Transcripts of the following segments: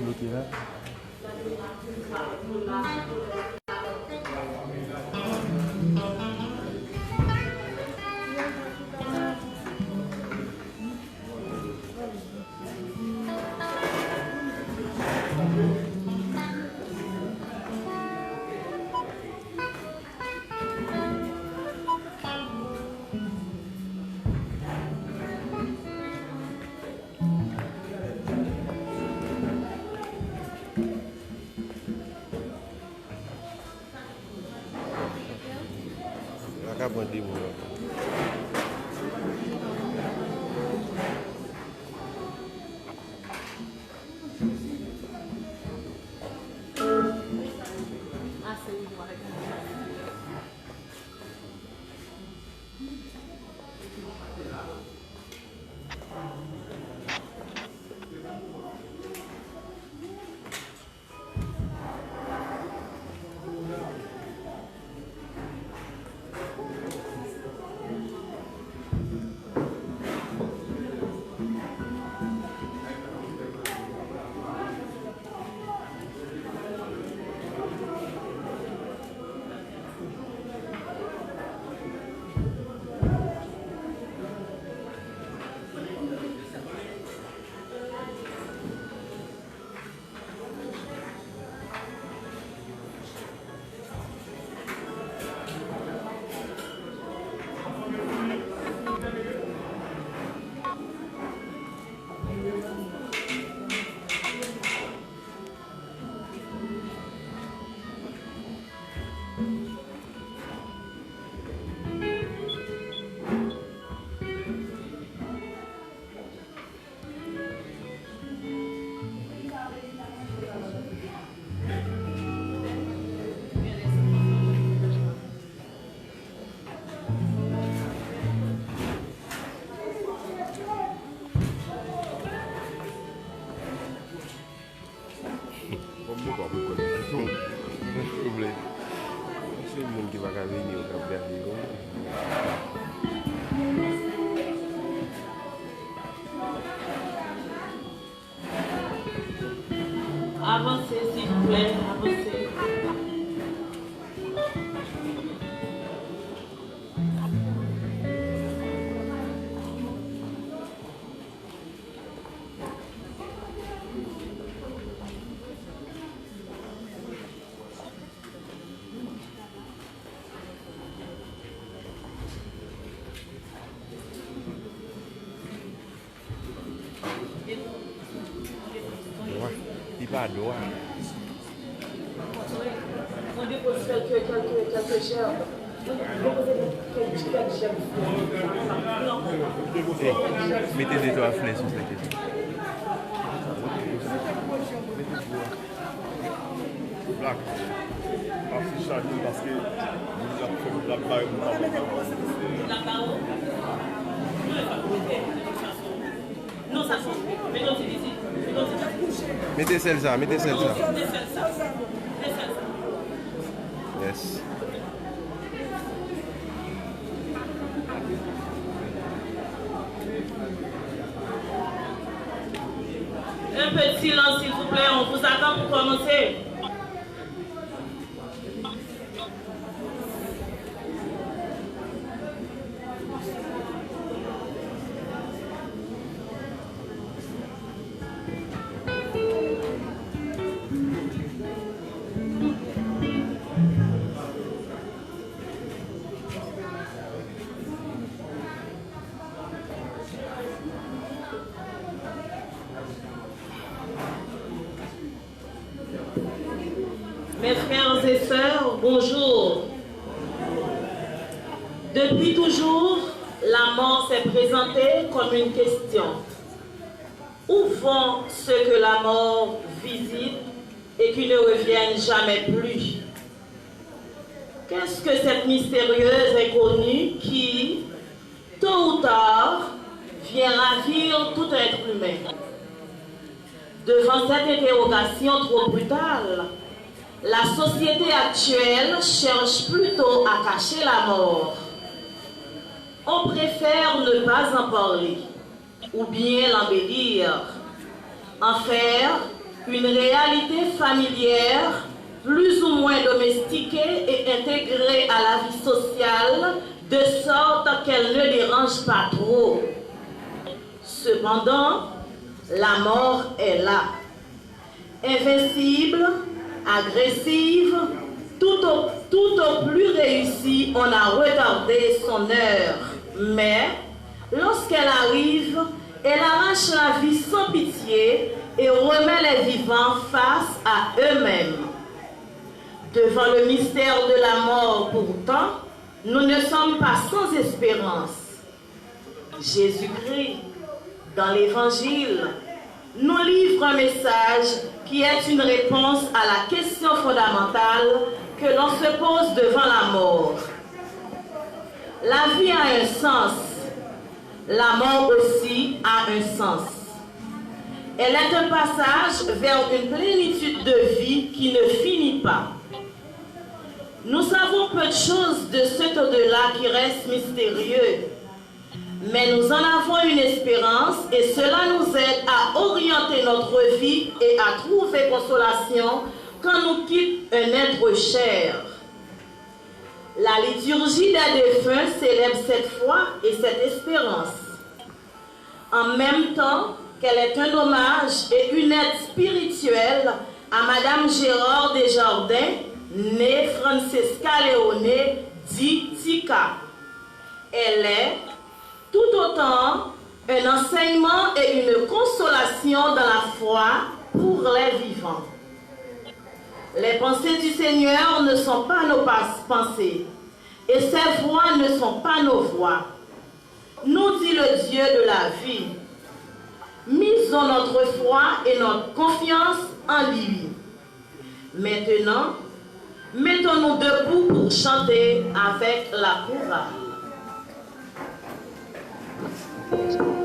bloqué là. Avancez, s'il vous plaît, avancez. Pas d'eau. On dépose quelques chèvres. Mettez des toits à flèche sur cette question. Black. Parce que nous avons fait la barre. Non, ça change. Mettons ici. Mettez celle-là, mettez celle-là. Yes. Un peu de silence, s'il vous plaît, on vous attend pour commencer. Mes frères et sœurs, bonjour. Depuis toujours, la mort s'est présentée comme une question. Où vont ceux que la mort visite et qui ne reviennent jamais plus? Qu'est-ce que cette mystérieuse inconnue qui, tôt ou tard, vient ravir tout être humain? Devant cette interrogation trop brutale, la société actuelle cherche plutôt à cacher la mort. On préfère ne pas en parler, ou bien l'embellir, en faire une réalité familière plus ou moins domestiquée et intégrée à la vie sociale de sorte qu'elle ne dérange pas trop. Cependant, la mort est là, invincible, agressive, tout au plus réussi, on a retardé son heure. Mais lorsqu'elle arrive, elle arrache la vie sans pitié et remet les vivants face à eux-mêmes. Devant le mystère de la mort, pourtant, nous ne sommes pas sans espérance. Jésus-Christ, dans l'Évangile, nous livre un message qui est une réponse à la question fondamentale que l'on se pose devant la mort. La vie a un sens, la mort aussi a un sens. Elle est un passage vers une plénitude de vie qui ne finit pas. Nous savons peu de choses de cet au-delà qui reste mystérieux, mais nous en avons une espérance et cela nous aide à orienter notre vie et à trouver consolation quand nous quitte un être cher. La liturgie des défunts célèbre cette foi et cette espérance. En même temps qu'elle est un hommage et une aide spirituelle à Madame Gérard Desjardins, née Francesca Leone, dit Tika. Elle est tout autant un enseignement et une consolation dans la foi pour les vivants. Les pensées du Seigneur ne sont pas nos pensées, et ses voix ne sont pas nos voix. Nous dit le Dieu de la vie. Misons notre foi et notre confiance en lui. Maintenant, mettons-nous debout pour chanter avec la chorale. Seigneur,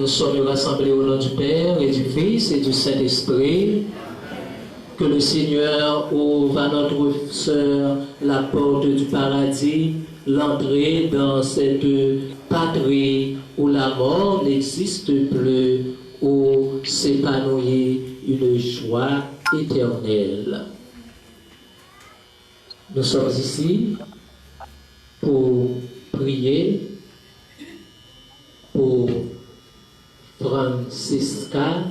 sommes rassemblés au nom du Père et du Fils et du Saint-Esprit. Que le Seigneur ouvre à notre sœur la porte du paradis, l'entrée dans cette patrie où la mort n'existe plus, où s'épanouit une joie éternelle. Nous sommes ici pour prier pour Francisca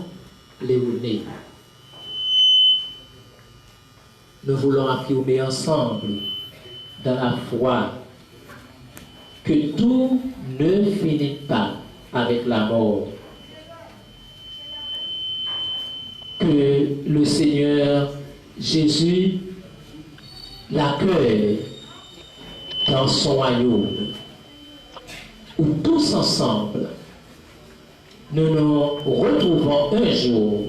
Léoné. Nous voulons affirmer ensemble dans la foi que tout ne finit pas avec la mort. Que le Seigneur Jésus l'accueille dans son royaume, où tous ensemble, nous nous retrouvons un jour,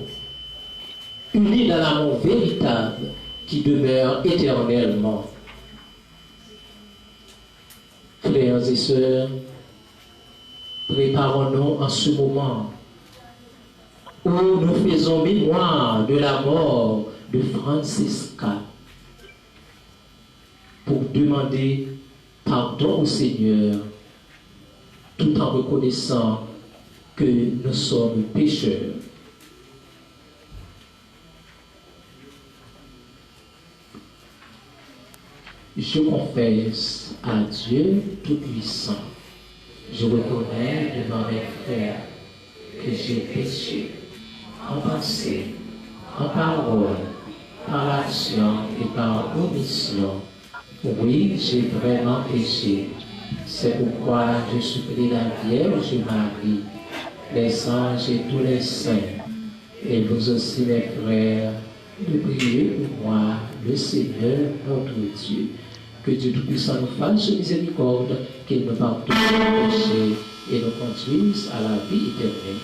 unis dans l'amour véritable qui demeure éternellement. Frères et sœurs, préparons-nous en ce moment où nous faisons mémoire de la mort de Francisca pour demander pardon au Seigneur tout en reconnaissant que nous sommes pécheurs. Je confesse à Dieu Tout-Puissant, je reconnais devant mes frères que j'ai péché en pensée, en parole, par action et par omission. Oui, j'ai vraiment péché. C'est pourquoi je supplie la Vierge Marie, les anges et tous les saints, et vous aussi mes frères, de prier pour moi, le Seigneur notre Dieu. Que Dieu Tout-Puissant nous fasse miséricorde, qu'il nous pardonne nos péchés et nous conduise à la vie éternelle.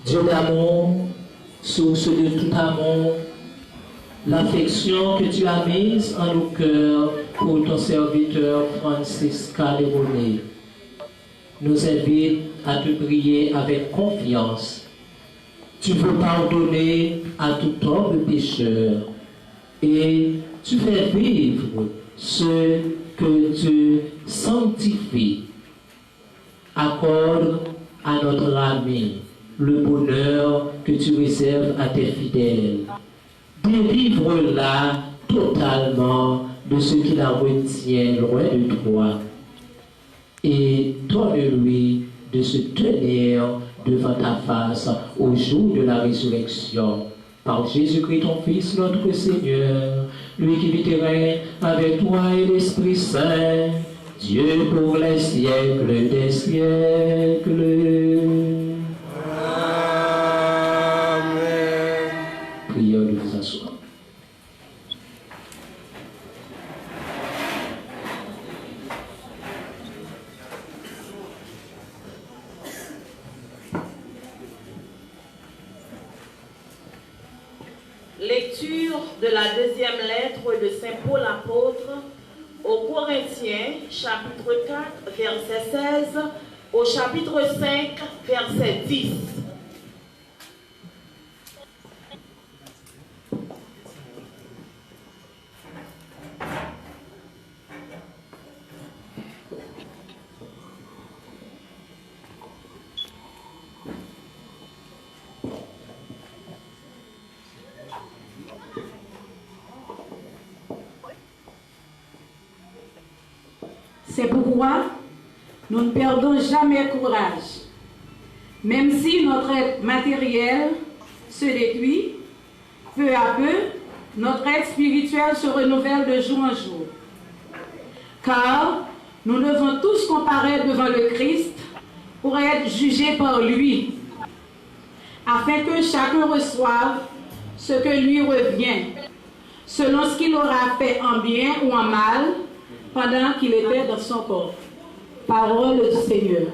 Dieu d'amour, source de tout amour, l'affection que tu as mise en nos cœurs pour ton serviteur Francis Caléroné nous invite à te prier avec confiance. Tu veux pardonner à tout homme pécheur et tu fais vivre ceux que tu sanctifies. Accorde à notre ami le bonheur que tu réserves à tes fidèles. Délivre-la totalement de ce qui la retient loin de toi et donne-lui de se tenir devant ta face au jour de la résurrection. Par Jésus-Christ, ton Fils, notre Seigneur, lui qui vit et règne avec toi et l'Esprit Saint, Dieu pour les siècles des siècles. Amen. Prière de vous asseoir. Lecture de la deuxième lettre de Saint Paul apôtre aux Corinthiens, chapitre 4, verset 16, au chapitre 5, verset 10. C'est pourquoi nous ne perdons jamais courage. Même si notre être matériel se détruit, peu à peu, notre être spirituel se renouvelle de jour en jour. Car nous devons tous comparaître devant le Christ pour être jugés par lui, afin que chacun reçoive ce que lui revient, selon ce qu'il aura fait en bien ou en mal, pendant qu'il était dans son corps. Parole du Seigneur.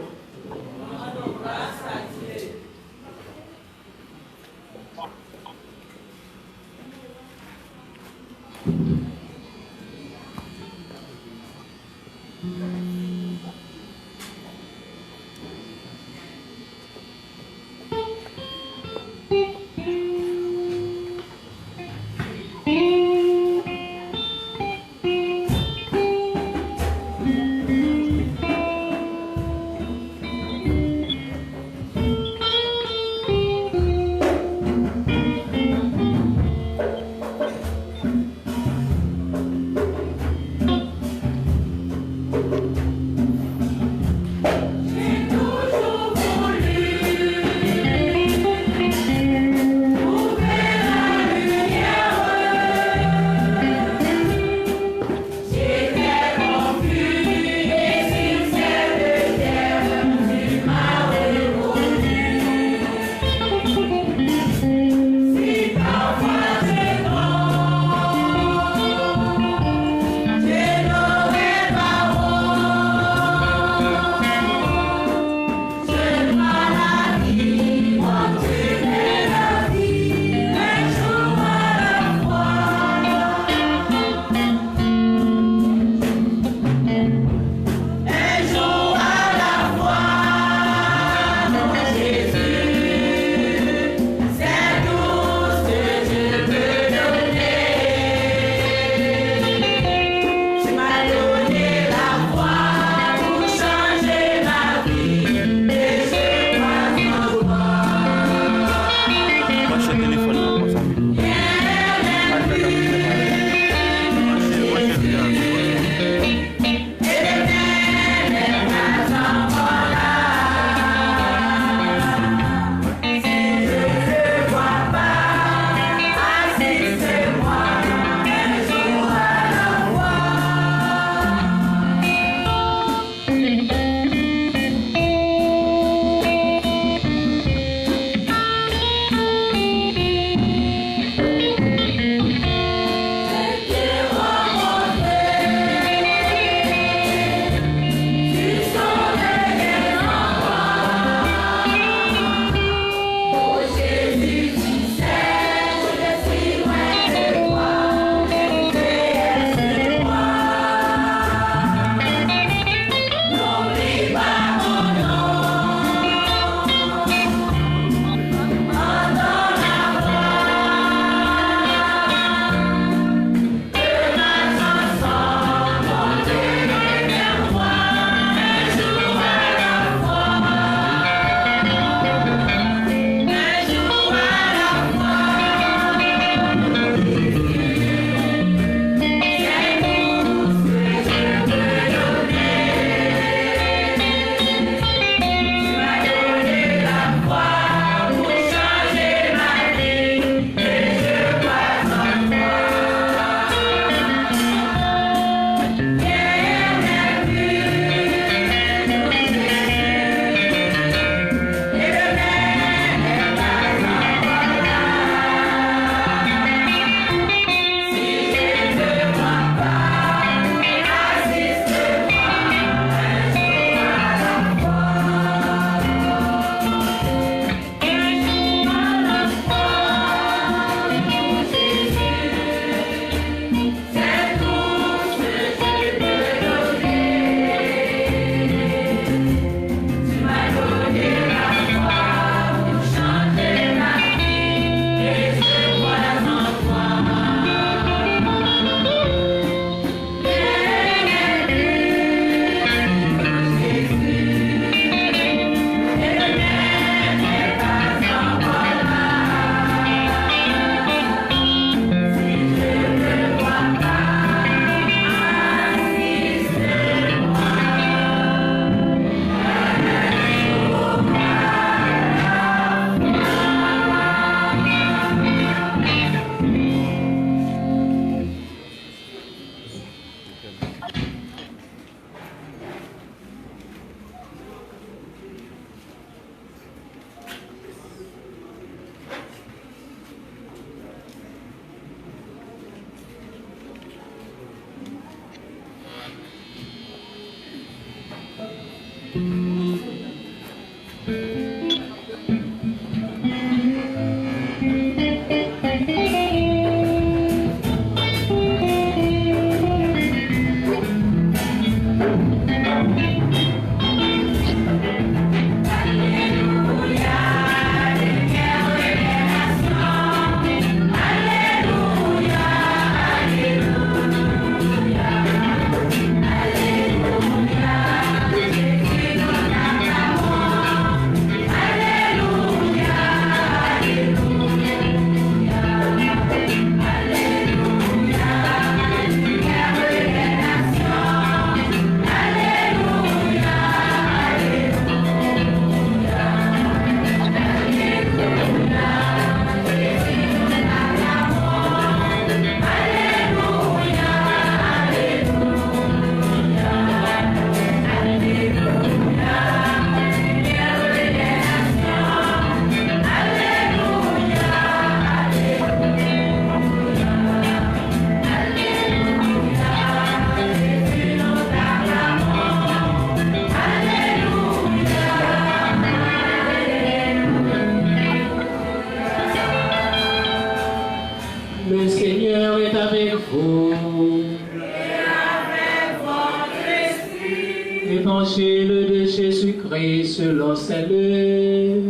Dansez-le.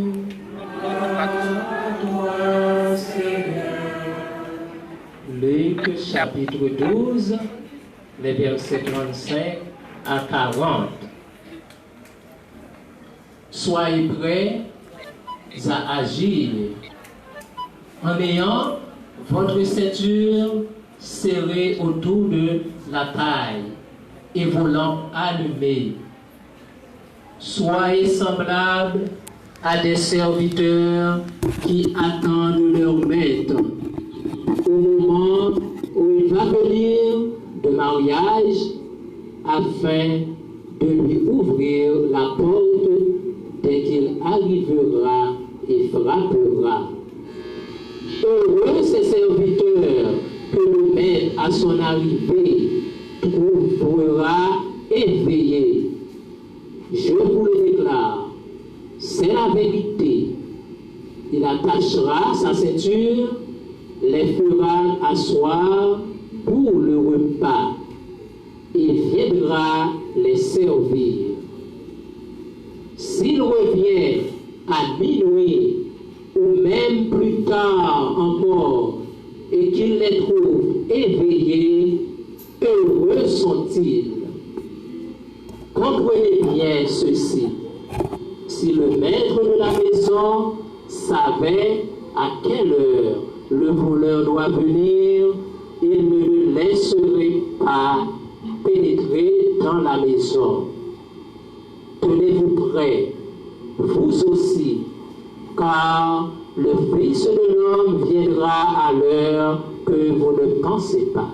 Toi, Seigneur. Luc chapitre 12, les versets 35 à 40. Soyez prêts à agir en ayant votre ceinture serrée autour de la taille et vos lampes allumées. Soyez semblables à des serviteurs qui attendent leur maître au moment où il va venir de mariage afin de lui ouvrir la porte dès qu'il arrivera et frappera. Heureux ces serviteurs que le maître à son arrivée trouvera éveillés. Je vous le déclare, c'est la vérité. Il attachera sa ceinture, les fera asseoir pour le repas et viendra les servir. S'il revient à minuit ou même plus tard encore et qu'il les trouve éveillés, heureux sont-ils. Comprenez bien ceci. Si le maître de la maison savait à quelle heure le voleur doit venir, il ne le laisserait pas pénétrer dans la maison. Tenez-vous prêts, vous aussi, car le Fils de l'homme viendra à l'heure que vous ne pensez pas.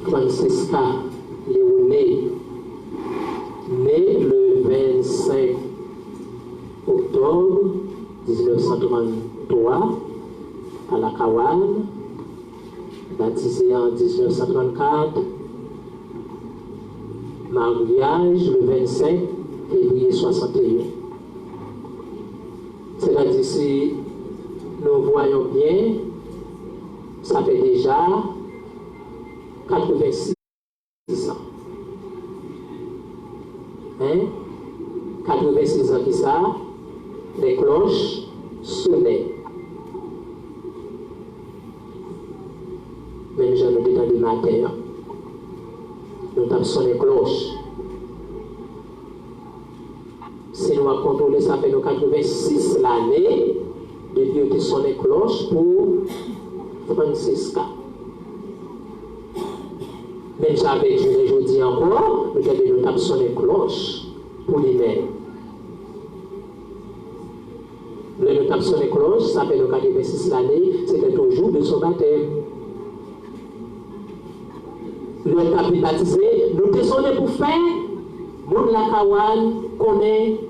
Francesca Léoné, née le 25 octobre 1933 à la Kawan, baptisée en 1934, mariage le 25 février 61. C'est-à-dire, si nous voyons bien, ça fait déjà 86 ans. 86 ans qui ça, les cloches sonnaient. Même j'en ai dans le matin, nous avons sonné cloches. Si nous avons contrôlé, ça fait nos 86 l'année depuis que sonné cloches pour Francesca. Même j'avais dit aujourd'hui encore, nous avons sonné cloche pour lui-même. Le nous avons sonné cloche, ça fait nos 86 l'année, c'était au jour de son baptême. Le avons baptisé, nous avons sonné pour faire, mon Lakawan connaît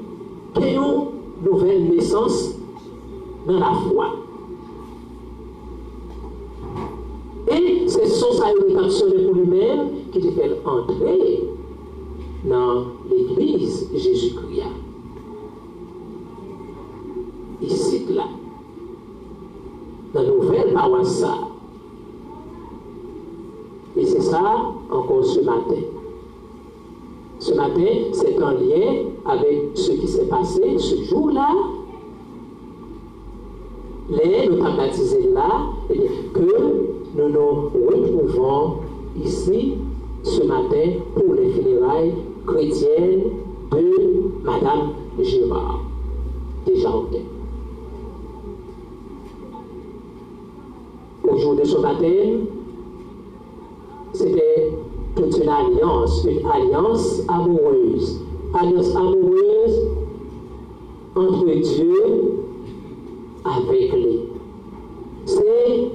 que nous, nouvelle naissance dans la foi. Et c'est son salut pour lui-même qui te fait entrer dans l'église Jésus-Christ. Ici, là, dans la nouvelle paroisse. Et c'est ça encore ce matin. Ce matin, c'est en lien avec ce qui s'est passé ce jour-là. Les nous avons baptisé là, que nous nous retrouvons ici ce matin pour les funérailles chrétiennes de Madame Gérard Desjardins. Au jour de son baptême, c'était toute une alliance amoureuse. Alliance amoureuse entre Dieu avec lui. C'est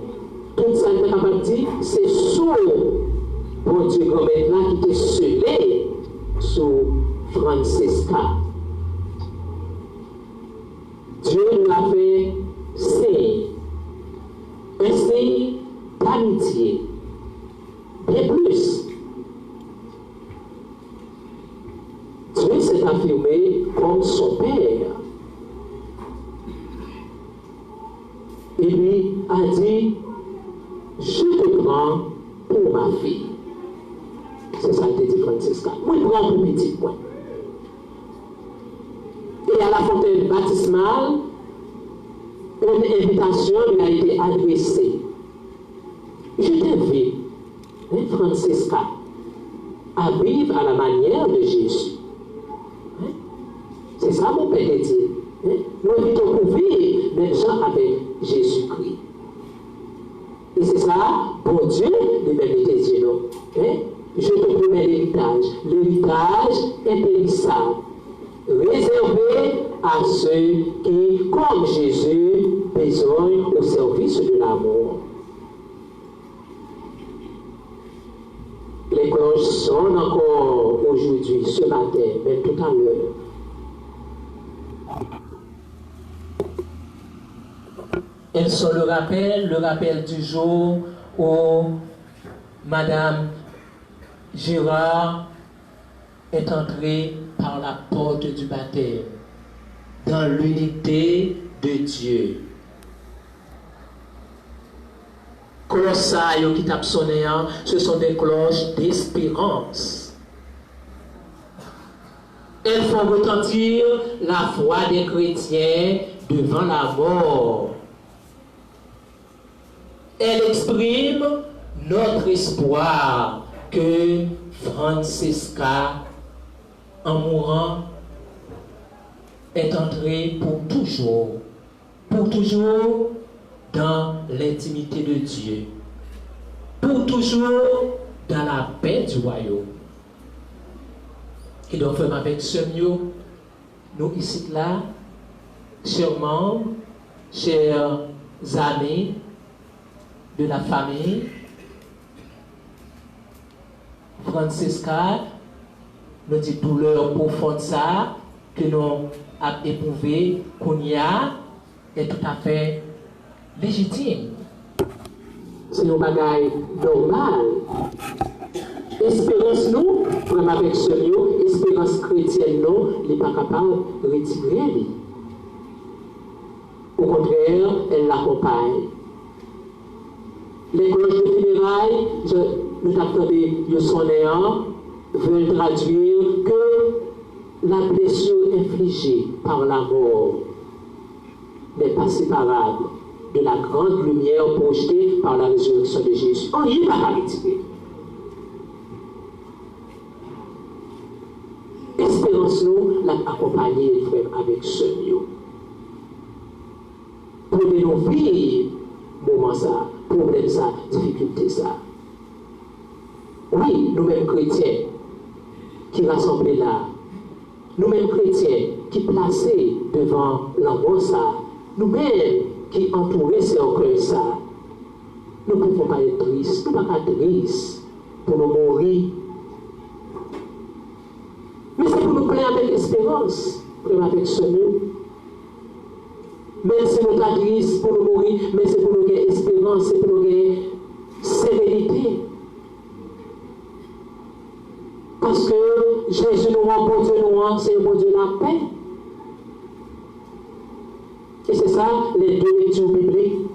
tout ça est capable de dire, c'est sous bon Dieu grand-mère là qui était scellé sous Francesca. Dieu nous a fait signe, un signe d'amitié, bien plus. Dieu s'est affirmé comme son Père. Et lui a dit, je te prends pour ma fille. C'est ça que dit Francesca. Moi, je prends pour petit point. Et à la fontaine baptismale, une invitation lui a été adressée. Je t'invite, Francesca, à vivre à la manière de Jésus. C'est ça mon Père dit. Nous invitons pour vivre même gens avec Jésus-Christ. Et c'est ça, pour Dieu, lui-même il dit non. Je te promets l'héritage impérissable, réservé à ceux qui, comme Jésus, besognent au service de l'amour. Les cloches sonnent encore aujourd'hui, ce matin, même tout à l'heure. Elles sont le rappel du jour où Madame Gérard est entrée par la porte du baptême dans l'unité de Dieu. Cloches qui tapent sonner, ce sont des cloches d'espérance. Elles font retentir la foi des chrétiens devant la mort. Elle exprime notre espoir que Francesca, en mourant, est entrée pour toujours dans l'intimité de Dieu, pour toujours dans la paix du royaume. Et donc, avec ce mieux, nous ici là, chers membres, chers amis de la famille, Francesca nous dit douleur profonde ça que nous avons éprouvé qu'on y a est tout à fait légitime. C'est un bagage normal. Espérance nous, même avec ce lieu, espérance chrétienne nous, elle n'est pas capable de retirer. Au contraire, elle l'accompagne. Les cloches de funérailles, nous attendons de son néant, veulent traduire que la blessure infligée par la mort n'est pas séparable de la grande lumière projetée par la résurrection de Jésus. On y va à retirer. Espérance-nous l'accompagner, frère, avec ce lieu. Prenez-nous vivre moment ça, problème ça, difficulté ça. Oui, nous-mêmes chrétiens qui rassemblés là, nous-mêmes chrétiens qui placés devant l'amour ça, nous-mêmes qui entourés cercle ça, nous ne pouvons pas être tristes, nous ne pouvons pas être tristes pour nous mourir. Mais c'est pour nous plaire avec espérance, plaire avec ce mot. Même si nous sommes tristes pour nous mourir, mais c'est pour nous gagner espérance, c'est pour nous gagner sérénité. Parce que Jésus nous rend, bon Dieu nous rend, c'est un bon Dieu la paix. Et c'est ça, les deux lectures bibliques,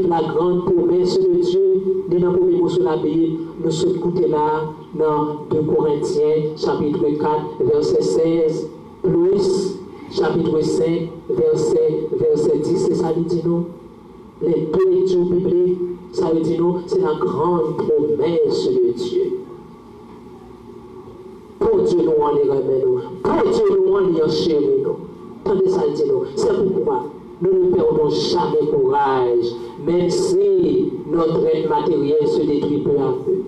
la grande promesse de Dieu, dans le premier mot sur la Bible, nous sommes écoutés là, dans 2 Corinthiens, chapitre 4, verset 16, plus chapitre 5, verset 10, c'est ça qu'il dit nous. Les deux lectures bibliques, ça veut dire nous, c'est la grande promesse de Dieu. Pour Dieu nous en les remet nous, pour Dieu nous en les chérit nous. Tendez ça dit nous, c'est pourquoi nous ne perdons jamais courage, même si notre aide matérielle se détruit peu à peu.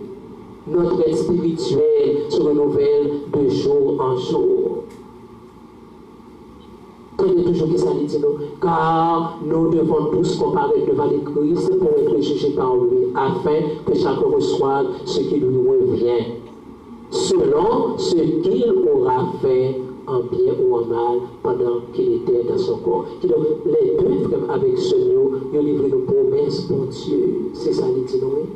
Notre aide spirituelle se renouvelle de jour en jour. Tenez toujours que ça dit nous, car nous devons tous comparaître devant le Christ pour être jugés par lui, afin que chacun reçoive ce qui lui revient, selon ce qu'il aura fait en bien ou en mal pendant qu'il était dans son corps. Donc, les deux frères avec ce nous, ils livrent nos promesses pour Dieu. C'est ça, il dit nous.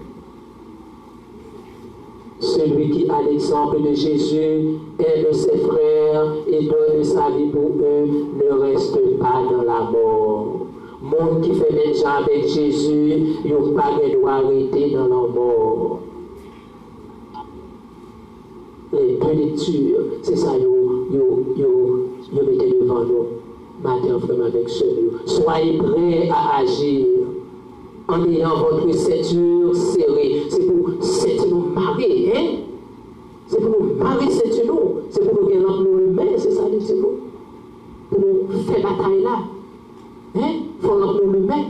Celui qui, à l'exemple de Jésus, aime ses frères et donne sa vie pour eux, ne reste pas dans la mort. Monde qui fait même gens avec Jésus, ils n'ont pas le droit d'arrêter dans la mort. Les deux lectures, c'est ça, ils mettaient devant nous, matin, frère, avec celui. Soyez prêts à agir en ayant votre ceinture serrée. C'est pour ceinture nous marier, hein? C'est pour nous marier ceinture nous. C'est pour nous gagner nous humains, c'est ça, c'est nous. Pour nous faire bataille là. Hein? Faut nous humains.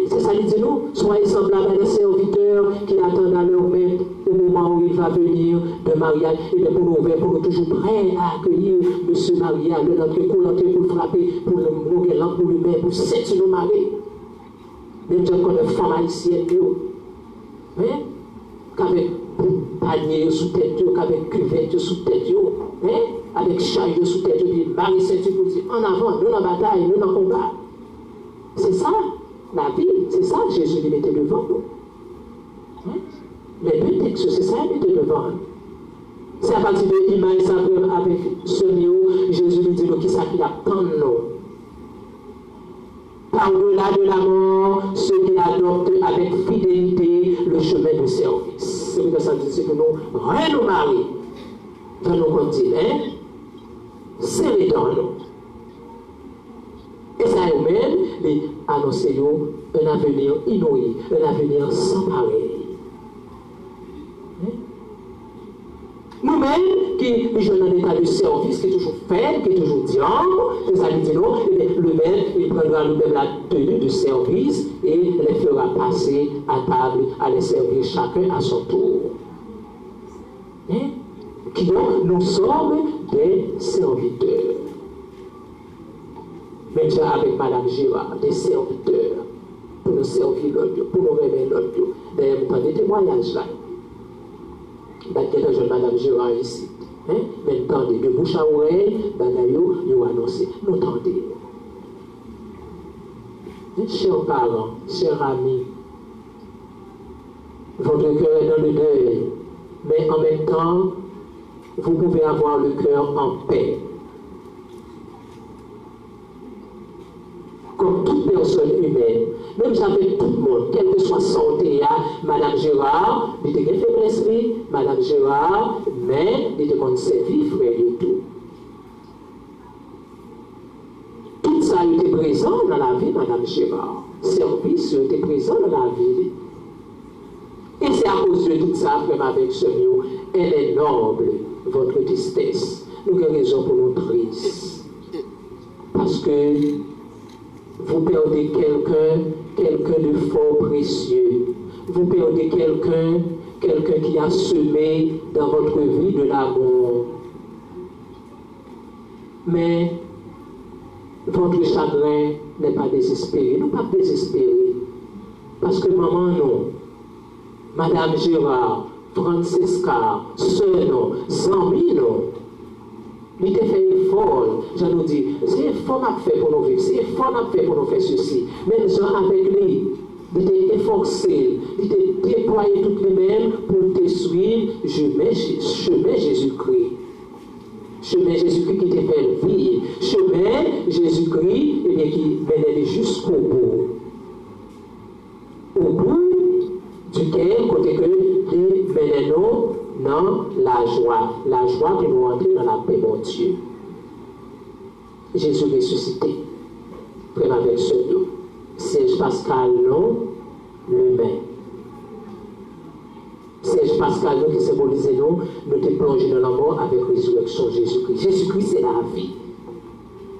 C'est ça, il dit nous, soyez semblables à des serviteurs qui attendent à leur maître au moment où il va venir de mariage, et pour nous toujours prêts à accueillir M. mariage de notre coulanté pour le frapper, pour le mourir, pour le mettre, pour s'être nous marier. Même si on connaît femme haïtienne, qu'avec panier sous tête, qu'avec cuvette sous tête, avec charge sous tête, puis marier ceinture pour dire en avant, nous en bataille, nous en combat. C'est ça. La vie, c'est ça, Jésus les mettait devant nous. Les deux textes, c'est ça, il mettait devant nous. C'est à partir de l'image avec ce niveau, Jésus lui dit qui ça qui attend nous. Par-delà de la mort, ceux qui adoptent avec fidélité le chemin de service. C'est pour ça que nous rien nous marier dans nos continents, serrés dans nous. Et ça eux-mêmes, les annoncer un avenir inouï, un avenir sans pareil. Nous-mêmes, qui sommes dans un état de service, qui est toujours faible, qui est toujours diable, c'est ça qui dit non, le maître, il prendra nous-mêmes la tenue de service et les fera passer à table, à les servir chacun à son tour. Qui donc, nous sommes des serviteurs. Maintenant, avec Mme Gérard, des serviteurs, pour nous servir l'autre, pour nous remettre l'autre. D'ailleurs, vous avez des témoignages là. D'ailleurs, Mme Gérard ici. Mais attendez, de bouche à oreille, vous annoncez. Nous tendez. Chers parents, chers amis, votre cœur est dans le deuil, mais en même temps, vous pouvez avoir le cœur en paix. Comme toute personne humaine, même avec tout le monde, quel que soit son théâtre, Mme Gérard, il était faiblesse, Mme Gérard, mais il était comme servir, frère et tout. Tout ça était présent dans la vie de Mme Gérard. Service était présent dans la vie. Et c'est à cause de tout ça, frère, avec ce mot, elle est noble, votre tristesse. Nous avons raison pour nous tristes. Parce que vous perdez quelqu'un de fort précieux. Vous perdez quelqu'un qui a semé dans votre vie de l'amour. Mais votre chagrin n'est pas désespéré. Nous ne pas désespérer. Parce que maman, non. Madame Gérard, Francesca, sœur, non. Zami, non. Il t'a fait effort, je nous dis, c'est effort qu'on a fait pour nous vivre, c'est effort qu'on a fait pour nous faire ceci. Même Jean avec lui, il t'a efforcé, il t'a déployé toutes les mêmes pour te suivre, chemin Jésus-Christ. Chemin Jésus-Christ qui t'a fait vivre. Chemin Jésus-Christ qui mène jusqu'au bout. Au bout duquel, côté que il mène nous dans la joie qui nous entre dans la paix de Dieu. Jésus ressuscité, près avec ce nom. Serge Pascal, non, l'humain. Serge Pascal, non, qui symbolise nous te plongé dans la mort avec résurrection Jésus-Christ. Jésus-Christ, c'est la vie.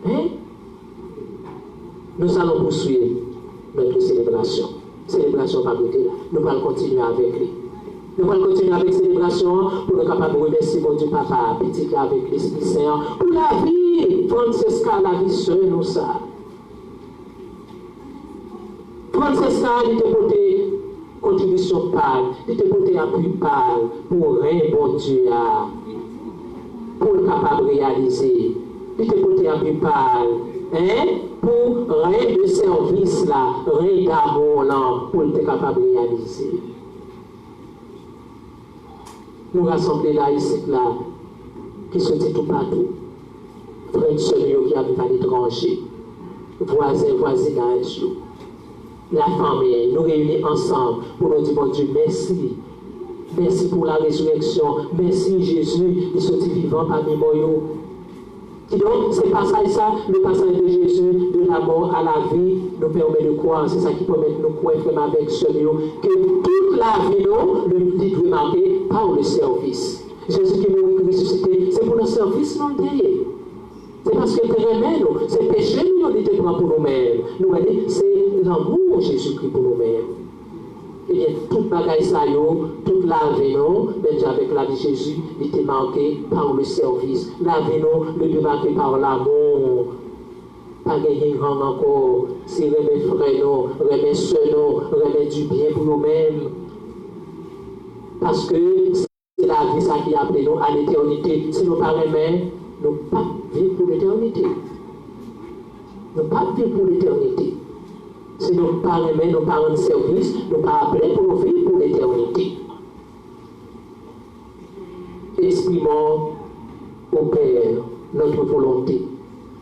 Hein? Nous allons poursuivre notre célébration. Célébration pas côté là. Nous allons continuer avec lui. Nous allons continuer avec célébration pour nous capables de remercier mon Dieu Papa, petit avec l'Esprit Saint, pour la vie, Francesca, la vie seule, nous ça. Francesca, il te porté contribution pâle, il te porté appui pâle pour rien, bon Dieu, pour le capable de réaliser. Il te porté appui pâle, hein, pour rien de service là, rien d'amour là, pour être capable de réaliser. Nous rassembler là, ici, là, qui se dit tout partout. Frères et sœurs qui habitent à l'étranger, voisins, voisinage, la famille, nous réunir ensemble pour nous dire, mon Dieu, merci. Merci pour la résurrection. Merci Jésus, il sorti vivant parmi moi. Et donc, c'est passage ça, le passage de Jésus, de la mort à la vie, nous permet de croire. C'est ça qui permet de nous croire, frère, avec ce Dieu, que toute la vie, nous, le dit de marquer par le service. Jésus qui nous ressuscité, c'est pour le service, non derrière. C'est parce que nous, c'est péché, nous, on était pour nous-mêmes. Nous, c'est l'amour de Jésus-Christ pour nous-mêmes. Eh bien, toute bagaille ça, toute la vie, même avec la vie de Jésus, il était marqué par le service. La vie, le Dieu marqué par l'amour. Pas gagner grand encore. C'est remettre frère, remettre soeur, remettre du bien pour nous-mêmes. Parce que c'est la vie ça qui a appelé nous à l'éternité. Si nous ne pas remettre, nous ne pas vivre pour l'éternité. Nous ne pas vivre pour l'éternité. Si nous ne pas remettre, nous ne pas rendre service, nous ne pas appeler pour vivre pour l'éternité. Exprimons au Père notre volonté.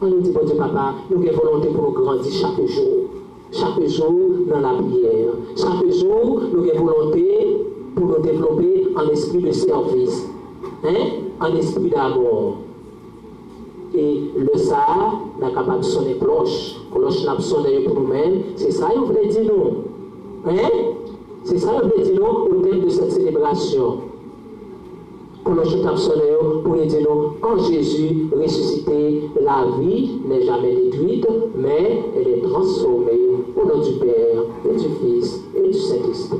On nous dit, bon Dieu Papa, nous avons volonté pour nous grandir chaque jour. Chaque jour dans la prière. Chaque jour, nous avons volonté pour nous développer en esprit de service. En esprit d'amour. Et le ça, n'a capable de sonner cloche. Cloche n'a pas sonné pour nous-mêmes. C'est ça qu'il voulait dire nous. C'est ça qu'il voulait dire nous au thème de cette célébration. Cloche n'a pas sonné pour nous dire nous, en Jésus ressuscité, la vie n'est jamais détruite, mais elle est transformée au nom du Père et du Fils et du Saint-Esprit.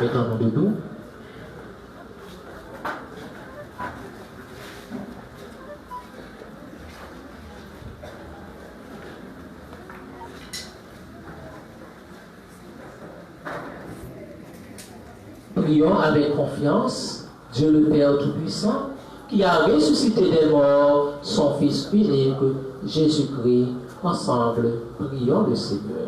Mettons-nous debout. Prions avec confiance Dieu le Père Tout-Puissant qui a ressuscité des morts son Fils unique, Jésus-Christ. Ensemble, prions le Seigneur.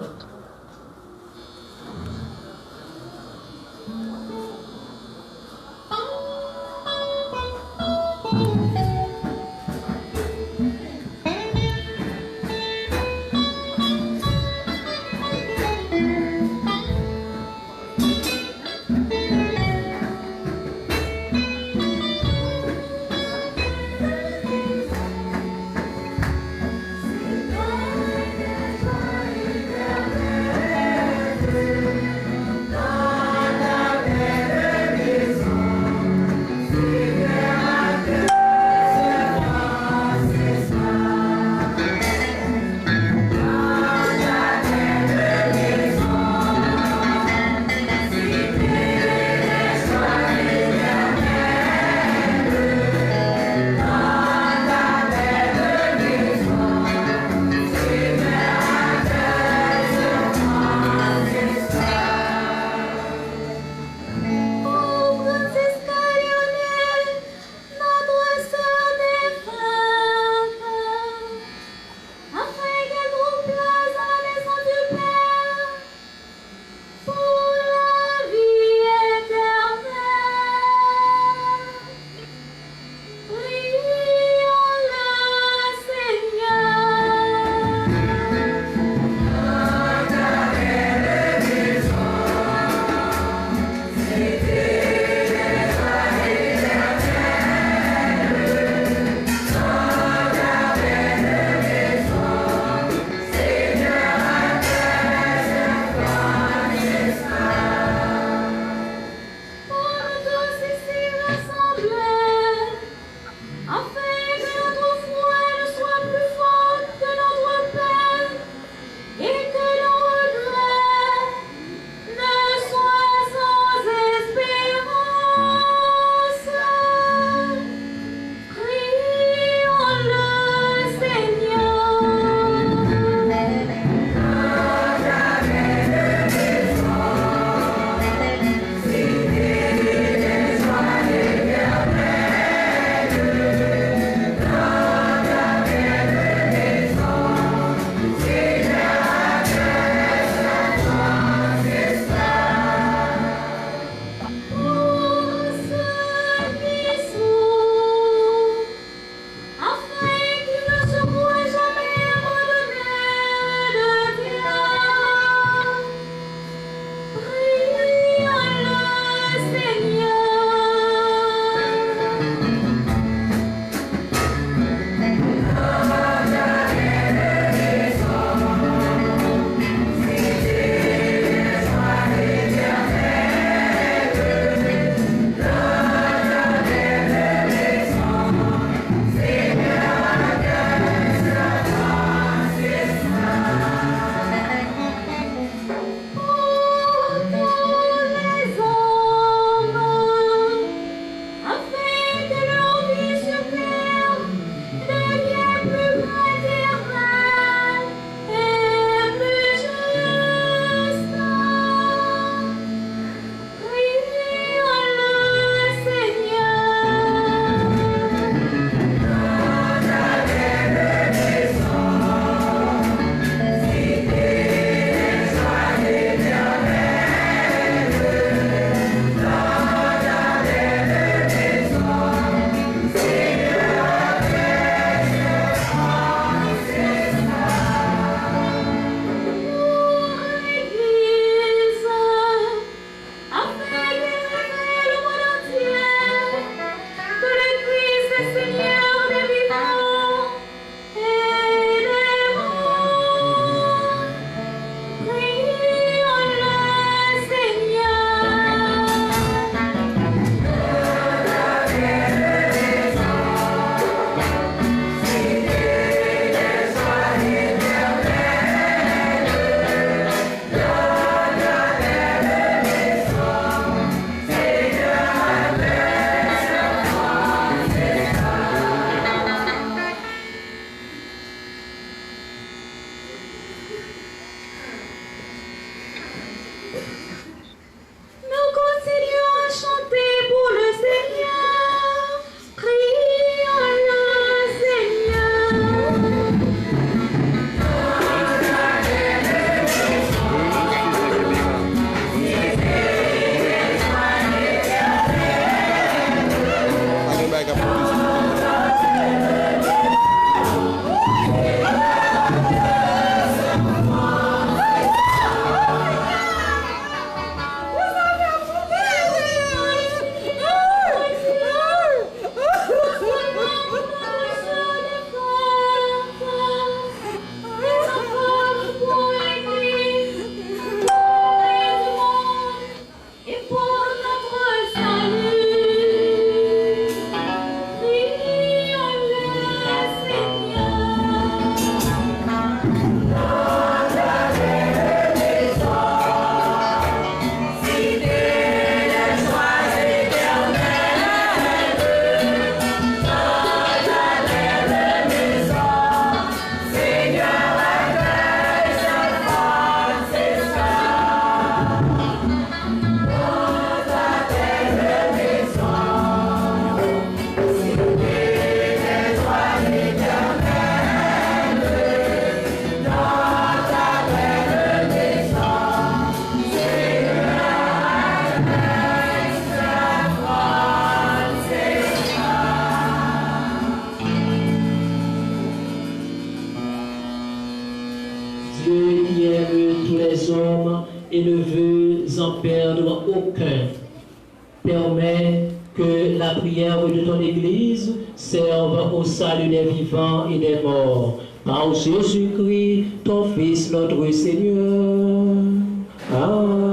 Éternel. et ne veux en perdre aucun. Permets que la prière de ton Église serve au salut des vivants et des morts. Par Jésus-Christ, ton Fils, notre Seigneur. Amen.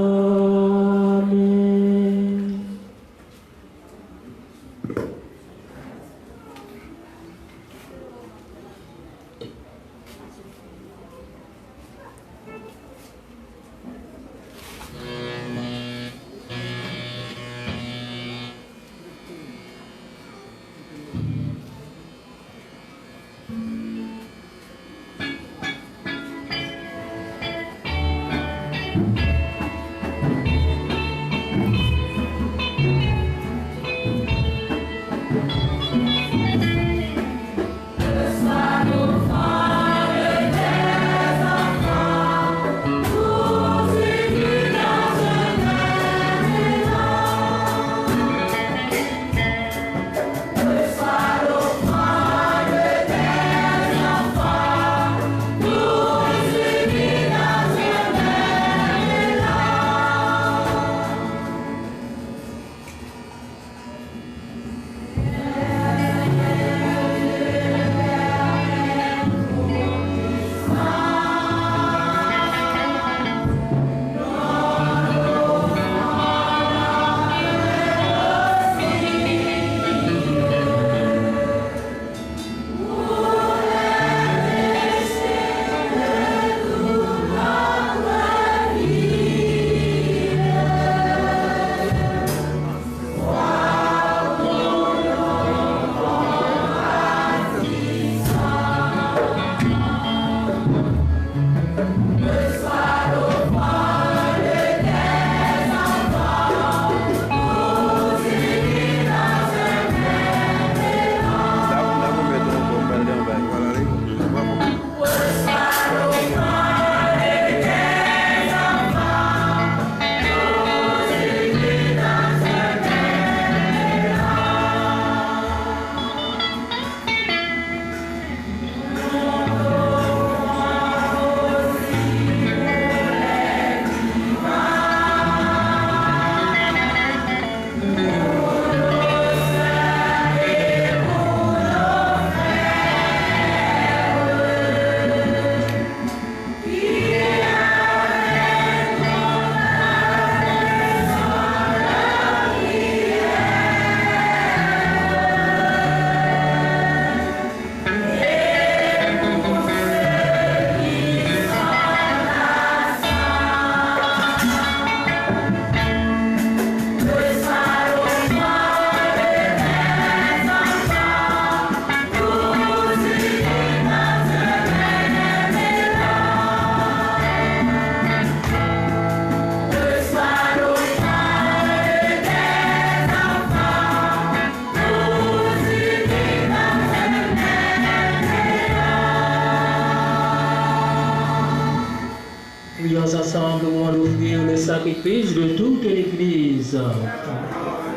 Ensemble, nous allons offrir le sacrifice de toute l'Église.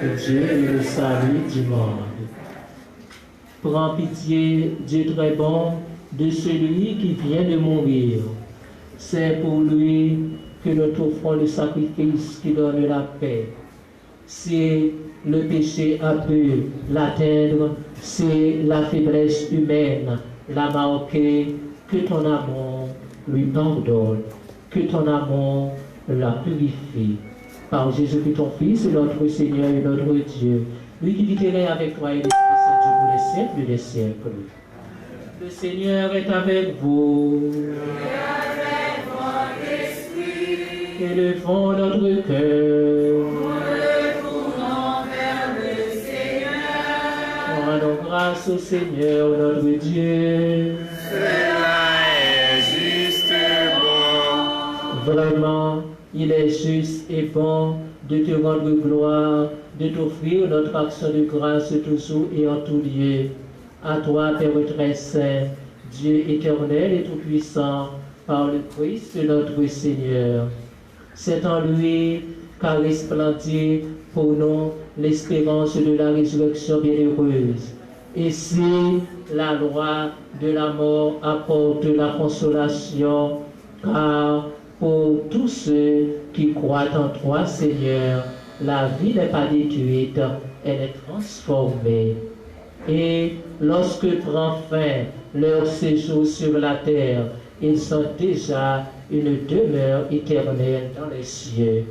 Que Dieu est le salut du monde. Prends pitié, Dieu très bon, de celui qui vient de mourir. C'est pour lui que nous t'offrons le sacrifice qui donne la paix. Si le péché a pu l'atteindre, c'est la faiblesse humaine l'a marqué, que ton amour lui pardonne. Que ton amour la purifie. Par Jésus-Christ, ton Fils, notre Seigneur et notre Dieu, lui qui vit avec toi et l'Esprit Saint Dieu pour les siècles des siècles. Le Seigneur est avec vous. Et avec votre esprit. Élevons notre cœur. Nous le tournons vers le Seigneur. Rendons grâce au Seigneur, notre Dieu. Vraiment, il est juste et bon de te rendre gloire, de t'offrir notre action de grâce toujours et en tout lieu. À toi, Père très saint, Dieu éternel et tout-puissant, par le Christ notre Seigneur. C'est en lui qu'a resplendi pour nous l'espérance de la résurrection bienheureuse. Et si la loi de la mort apporte la consolation, car pour tous ceux qui croient en toi, Seigneur, la vie n'est pas détruite, elle est transformée. Et lorsque prend fin leur séjour sur la terre, ils ont déjà une demeure éternelle dans les cieux.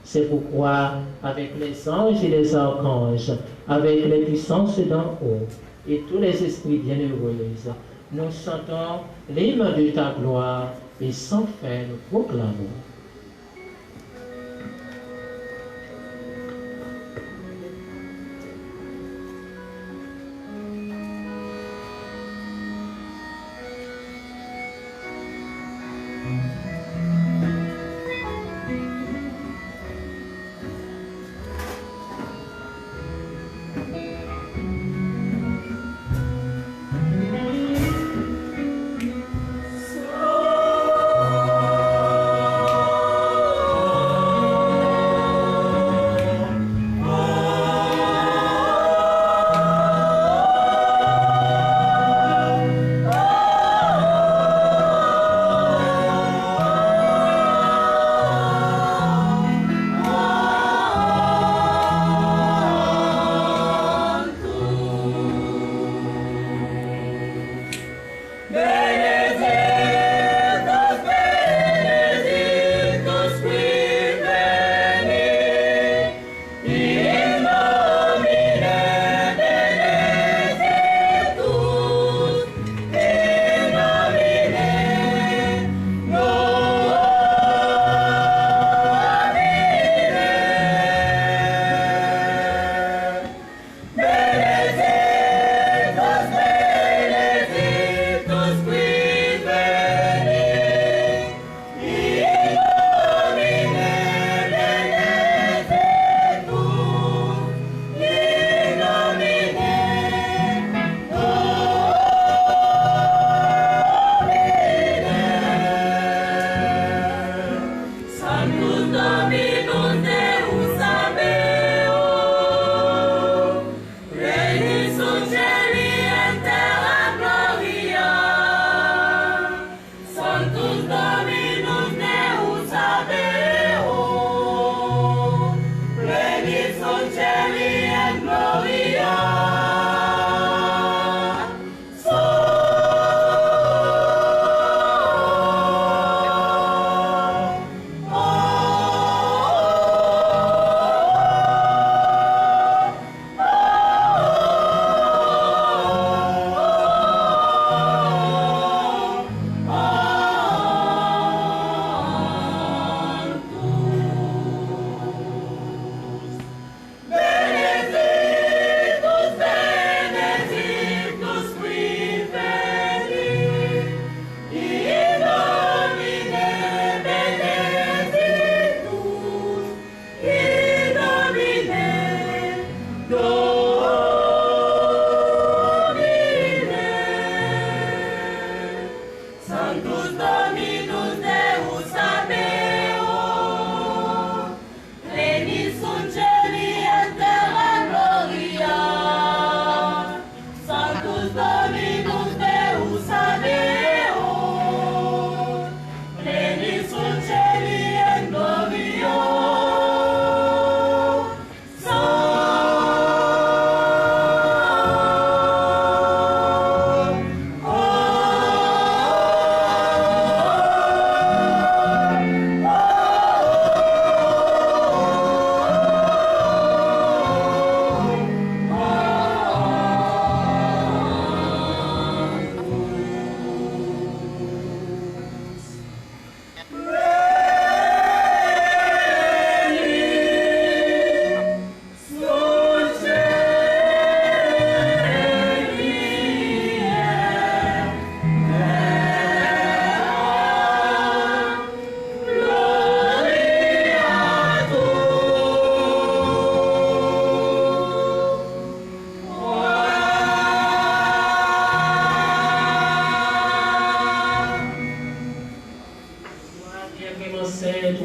C'est pourquoi, avec les anges et les archanges, avec les puissances d'en haut et tous les esprits bienheureux, nous chantons l'hymne de ta gloire et sans fin nous proclamons.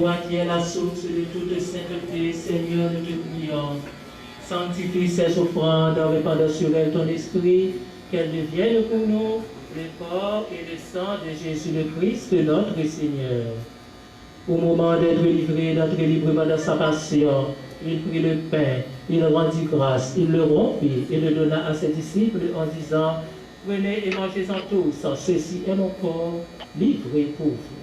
toi qui es la source de toute sainteté, Seigneur, nous te prions. Sanctifie ces offrandes en répandant sur elles ton esprit, qu'elles deviennent pour nous le corps et le sang de Jésus le Christ, notre Seigneur. Au moment d'être livré, d'entrer librement dans sa passion, il prit le pain, il rendit grâce, il le rompit et le donna à ses disciples en disant, prenez et mangez-en tous, ceci est mon corps livré pour vous.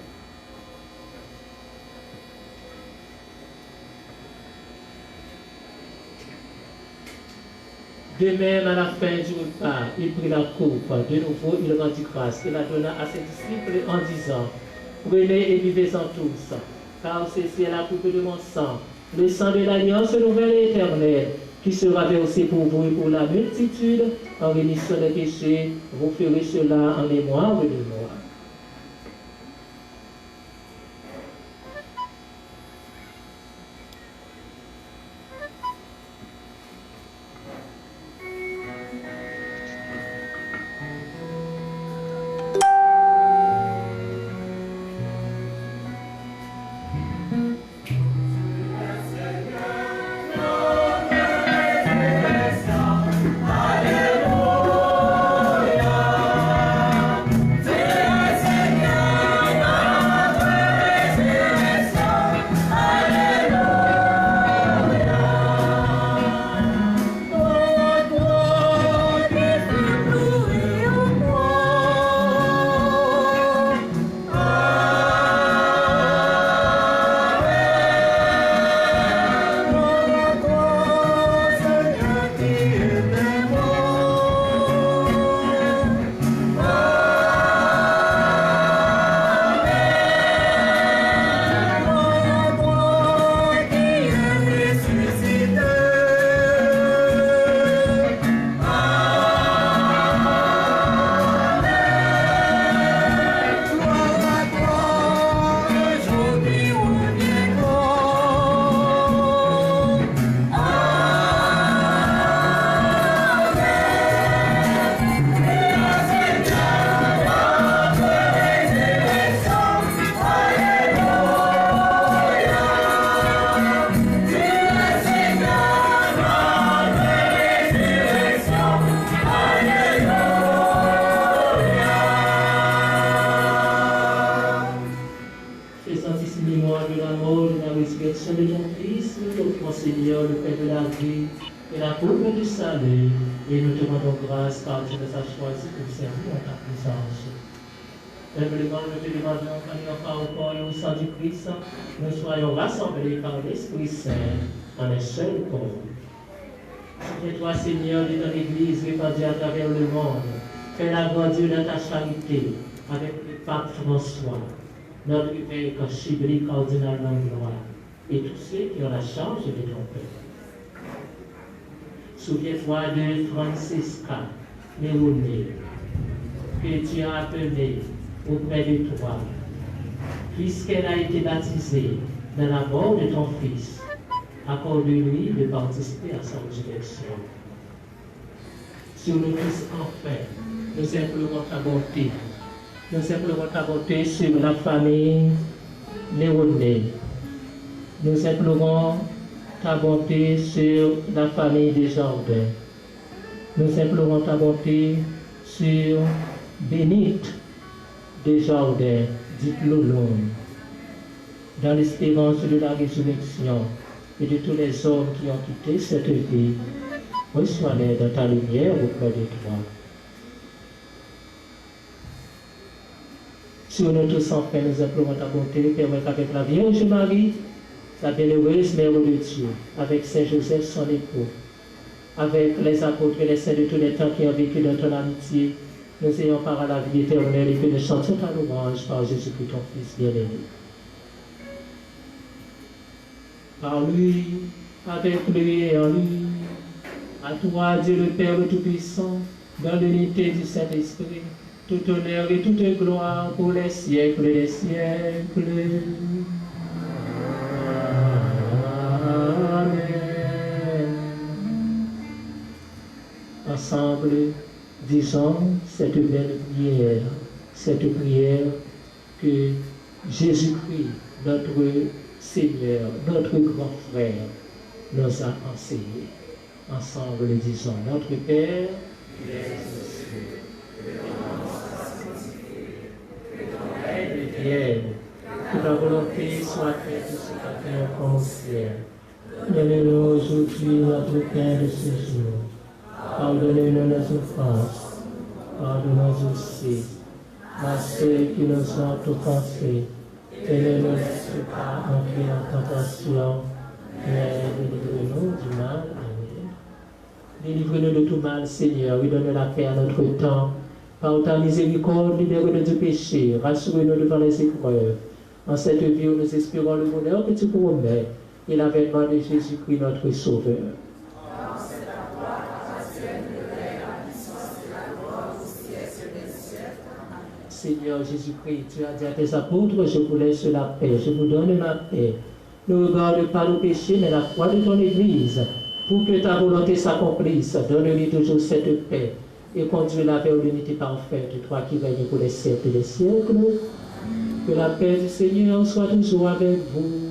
De même, à la fin du repas, il prit la coupe, de nouveau il rendit grâce et la donna à ses disciples en disant, prenez et buvez-en tous, car ceci est la coupe de mon sang, le sang de l'alliance nouvelle et éternelle, qui sera versé pour vous et pour la multitude, en rémission des péchés, vous ferez cela en mémoire de moi. Seigneur, le Père de la vie et la coupe du salut, et nous te rendons grâce car tu nous as choisis pour servir en ta présence. Humblement, nous te demandons qu'en ayant par au corps et au sang du Christ, nous soyons rassemblés par l'Esprit Saint en un seul corps. Souviens-toi, Seigneur, de ton Église répandue à travers le monde. Fais-la grandir dans ta charité avec le pape François, notre évêque archibiblique cardinal Langlois, et tous ceux qui ont la charge de ton peuple. Souviens-toi de Francisca Néronée, que tu as appelée auprès de toi, puisqu'elle a été baptisée dans la mort de ton Fils. Accorde-lui de participer à sa résurrection. Sur nous tous, enfin, nous implorons ta bonté. Nous implorons ta bonté sur la famille Néronée. Nous implorons ta bonté sur la famille Desjardins. Nous implorons ta bonté sur Bénite Desjardins, dite Lolonde, dans l'espérance de la résurrection et de tous les hommes qui ont quitté cette vie. Reçois-les dans ta lumière auprès de toi. Sur nous tous, enfin, nous implorons ta bonté, permettre avec la Vierge Marie, la bienheureuse Mère de Dieu, avec Saint Joseph, son époux, avec les apôtres et les saints de tous les temps qui ont vécu dans ton amitié, nous ayons part à la vie éternelle et que nous chantions ta louange par Jésus-Christ, ton Fils bien-aimé. Par lui, avec lui et en lui, à toi, Dieu le Père Tout-Puissant, dans l'unité du Saint-Esprit, tout honneur et toute gloire pour les siècles des siècles. Ensemble, disons cette belle prière que Jésus-Christ, notre Seigneur, notre grand frère, nous a enseigné. Ensemble, disons, notre Père, qui est aux cieux, que ton nom soit sanctifié, que ton règne vienne, Que ta volonté soit faite sur la terre comme au ciel. Donnez-nous aujourd'hui notre pain de ce jour. Pardonnez-nous nos offenses. Pardonnons aussi à ceux qui nous ont offensés. Et ne nous laisse pas entrer en tentation, mais délivrez-nous du mal. Amen. Délivrez-nous de tout mal, Seigneur. Oui, donne la paix à notre temps. Par ta miséricorde, libère-nous du péché. Rassure-nous devant les épreuves. En cette vie où nous espérons le bonheur que tu promets et l'avènement de Jésus-Christ, notre Sauveur. Seigneur Jésus-Christ, tu as dit à tes apôtres, je vous laisse la paix, je vous donne ma paix. Ne regarde pas nos péchés, mais la foi de ton Église. Pour que ta volonté s'accomplisse, donne-lui toujours cette paix et conduis-la vers l'unité parfaite, toi qui règnes pour les siècles des siècles. Que la paix du Seigneur soit toujours avec vous.